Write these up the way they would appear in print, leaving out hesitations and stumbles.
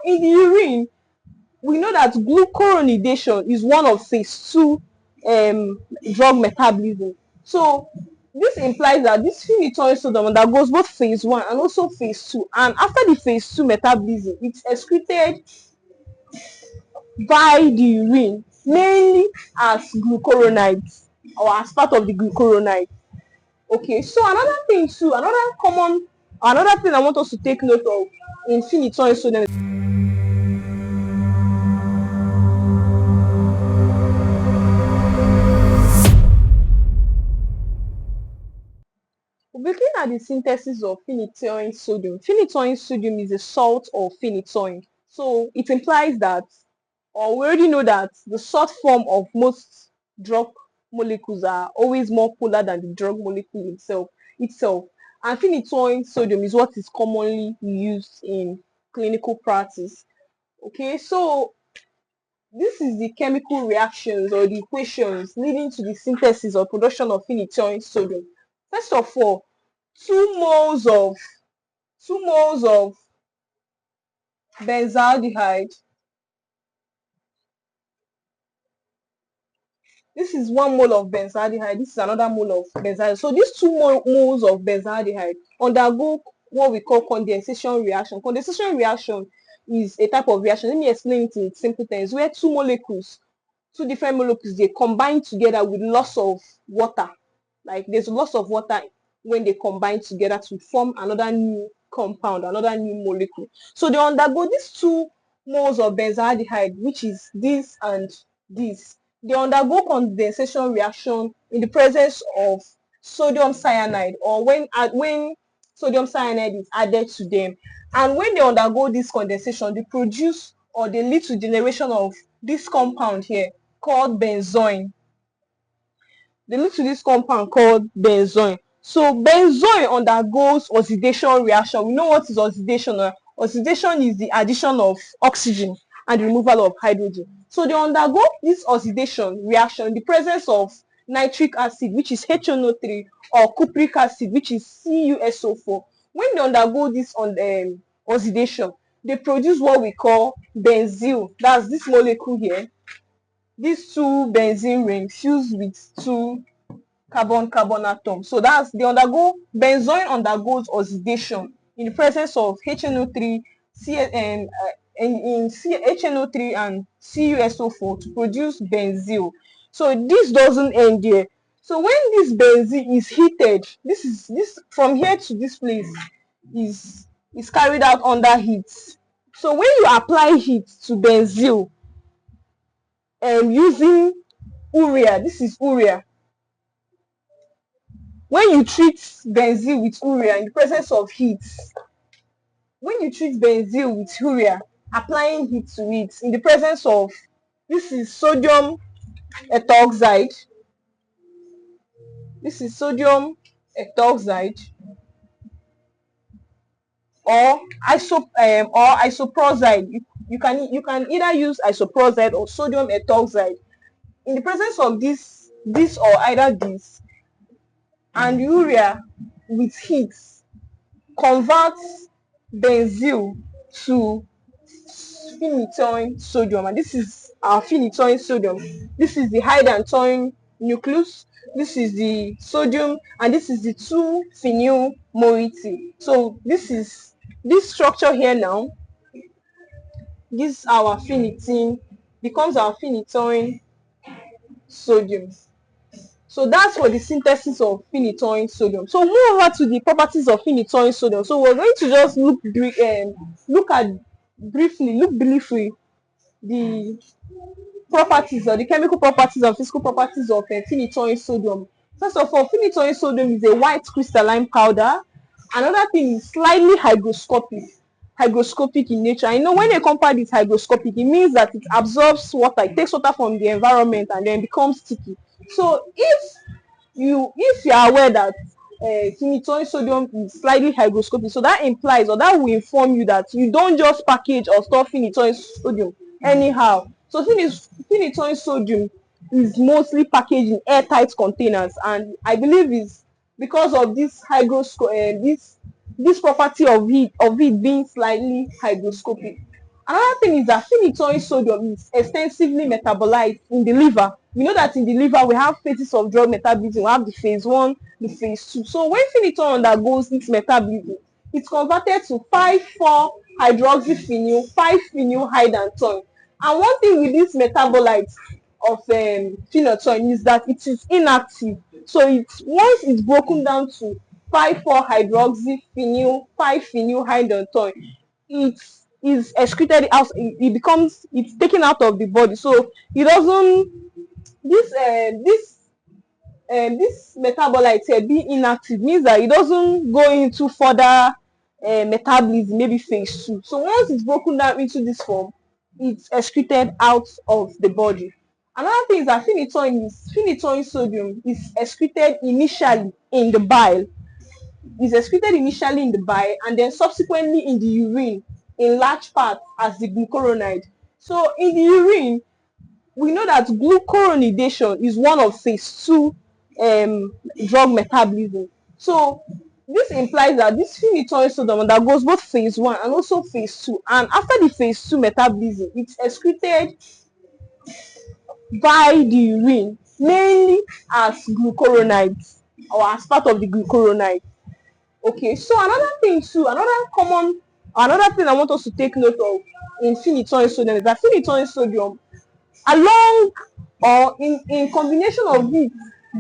in the urine, we know that glucuronidation is one of phase 2 drug metabolism. So this implies that this phenytoin sodium undergoes both phase 1 and also phase 2, and after the phase 2 metabolism, it's excreted by the urine mainly as glucuronides or as part of the glucuronide. Okay, so another thing too, another thing I want us to take note of in phenytoin sodium. Looking at the synthesis of phenytoin sodium, phenytoin sodium is a salt of phenytoin. So it implies that, or we already know that the salt form of most drug molecules are always more polar than the drug molecule itself. And phenytoin sodium is what is commonly used in clinical practice. Okay, so this is the chemical reactions or the equations leading to the synthesis or production of phenytoin sodium. First of all, 2 moles of benzaldehyde. This is 1 mole of benzaldehyde. This is another mole of benzaldehyde. So these 2 moles of benzaldehyde undergo what we call condensation reaction. Condensation reaction is a type of reaction. Let me explain it in simple terms, where two different molecules, they combine together with loss of water. Like there's loss of water when they combine together to form another new compound, another new molecule. So they undergo these 2 moles of benzaldehyde, which is this and this. They undergo condensation reaction in the presence of sodium cyanide, or when sodium cyanide is added to them. And when they undergo this condensation, they produce, or they lead to generation of this compound here called benzoin. They lead to this compound called benzoin. So benzoin undergoes oxidation reaction. We know what is oxidation. Oxidation is the addition of oxygen and the removal of hydrogen. So they undergo this oxidation reaction in the presence of nitric acid, which is HNO3, or cupric acid, which is CuSO4. When they undergo this oxidation, they produce what we call benzyl. That's this molecule here. These 2 benzene rings fused with 2 carbon atoms. So benzoin undergoes oxidation in the presence of HNO3, HNO3 and CuSO4 to produce benzyl. So this doesn't end here. So when this benzyl is heated, this from here to this place is carried out under heat. So when you apply heat to benzyl using urea, this is urea. When you treat benzyl with urea in the presence of heat, when you treat benzyl with urea, applying heat to it in the presence of, this is sodium ethoxide. This is sodium ethoxide, or isoproside. You can either use isoproside or sodium ethoxide in the presence of this or either this, and urea with heat converts benzyl to phenytoin sodium, and this is our phenytoin sodium. This is the hydrogen nucleus, this is the sodium, and this is the 2-phenyl moiety. So this structure here now, this our phenytoin becomes our phenytoin sodium. So that's for the synthesis of phenytoin sodium. So move over to the properties of phenytoin sodium. So we're going to just look briefly the properties, or the chemical properties and physical properties of phenytoin sodium. First of all, phenytoin sodium is a white crystalline powder. Another thing is slightly hygroscopic in nature. I know when a compound is hygroscopic, it means that it absorbs water, it takes water from the environment and then becomes sticky. So if you are aware that phenytoin sodium is slightly hygroscopic, so that implies, or that will inform you, that you don't just package or store phenytoin sodium anyhow. So phenytoin sodium is mostly packaged in airtight containers, and I believe is because of this this property of it being slightly hygroscopic. Another thing is that phenytoin sodium is extensively metabolized in the liver. We know that in the liver we have phases of drug metabolism. We have the phase 1, the phase 2. So when phenytoin undergoes its metabolism, it's converted to 5,4-hydroxyphenyl 5-phenylhydantoin. And one thing with these metabolites of phenytoin is that it is inactive. So it's once it's broken down to 5,4-hydroxyphenyl 5-phenylhydantoin, it is excreted out. It becomes, it's taken out of the body. So it doesn't, this metabolite here being inactive means that it doesn't go into further metabolism, maybe phase 2. So once it's broken down into this form, it's excreted out of the body. Another thing is that phenytoin sodium is excreted initially in the bile. Is excreted initially in the bile and then subsequently in the urine in large part as the glucuronide. So in the urine, we know that glucuronidation is one of phase 2 drug metabolism. So this implies that this phenytoin sodium undergoes both phase 1 and also phase 2. And after the phase 2 metabolism, it's excreted by the urine mainly as glucuronides or as part of the glucuronide. Okay, so another thing too, another thing I want us to take note of in phenytoin sodium is that phenytoin sodium, along or in combination of it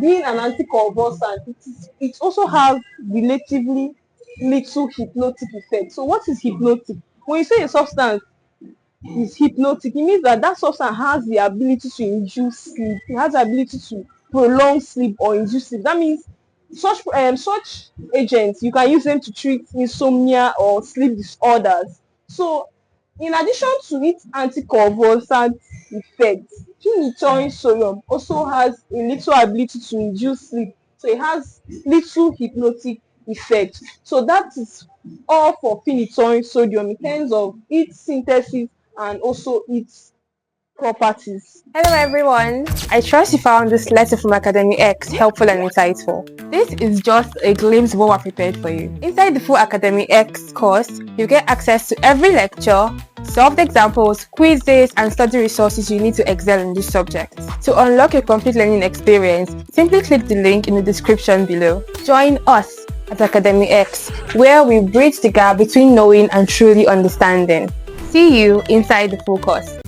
being an anticonvulsant, it also has relatively little hypnotic effect. So what is hypnotic? When you say a substance is hypnotic, it means that that substance has the ability to induce sleep. It has the ability to prolong sleep or induce sleep. That means such agents, you can use them to treat insomnia or sleep disorders. So in addition to its anticonvulsant effect, phenytoin sodium also has a little ability to induce sleep. So it has little hypnotic effect. So that is all for phenytoin sodium in terms of its synthesis and also its properties. Hello everyone! I trust you found this lesson from Academy X helpful and insightful. This is just a glimpse of what we're prepared for you. Inside the full Academy X course, you get access to every lecture, solved examples, quizzes, and study resources you need to excel in this subject. To unlock a complete learning experience, simply click the link in the description below. Join us at Academy X, where we bridge the gap between knowing and truly understanding. See you inside the full course.